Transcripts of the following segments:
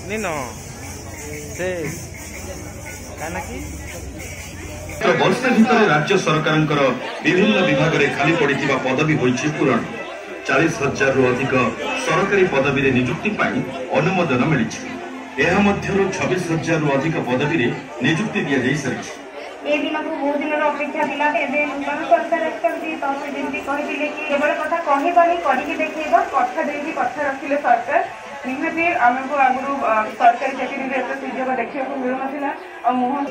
निनो से काना की वर्ष भितर राज्य सरकार विभिन्न विभाग में खाली पड़ा पदवी होती पूरण 40,000 रु अधिक सरकारी पदवी रे नियुक्ति पाई अनुमोदन मिली 26,000 रु अधिक पदवी रे नियुक्ति दि जाई सारी ए दिन को बहुत दिन अपेक्षा दिला एबे नूतन सरकार असंती तो से जेंती कहिदिले कि केवल कथा कहिबानी करिके देखैबा कथा देबी कथा रखिले सरकार निहाती हमको आगु सरकारी चाकरी रे एत सुयोग देखिया को मिलु नथिला और मोहन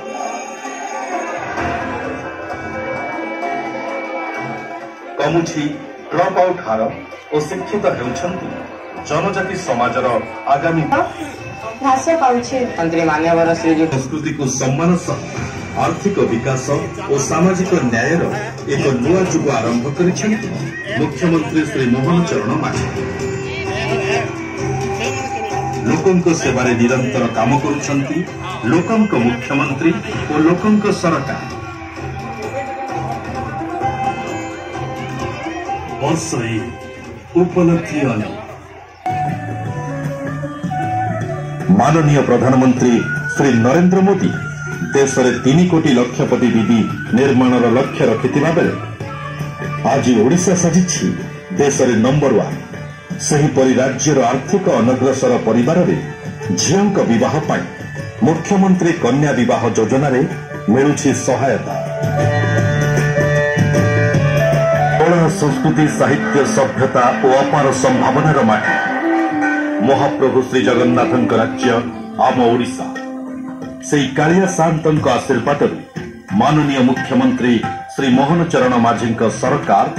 कमुछि ड्रॉप आउट हार और शिक्षित होउछंती जनजाति समाजर आगामी भाष्य पाउछे मंत्री मान्यवर श्रीजुक्त संस्कृति को सम्मान सह आर्थिक विकास और सामाजिक न्याय एक नुआ जुग आरंभ करिसेंती मुख्यमंत्री श्री मोहन चरण माझी लोकंक सेवारे निरंतर काम करुछंती लोकंक मुख्यमंत्री और लोकंक सरकार वर्ष उपलब्धि अनेक माननीय प्रधानमंत्री श्री नरेंद्र मोदी देश में 3 कोटी लक्षपति विधि निर्माण लक्ष्य रखिथिबा बेले आज ओडिशा साजिछि देश में नंबर 1 सेहीपरि राज्यर आर्थिक अनग्रसर परिवार में झीओंक विवाह पाई मुख्यमंत्री कन्या विवाह योजना रे मिलुछि सहायता कला संस्कृति साहित्य सभ्यता और अपार संभावनार माटी महाप्रभु श्री जगन्नाथ राज्य आम ओडिशा से कालिया सान्तंक आशीर्वाद माननीय मुख्यमंत्री श्री मोहन चरण माझी सरकार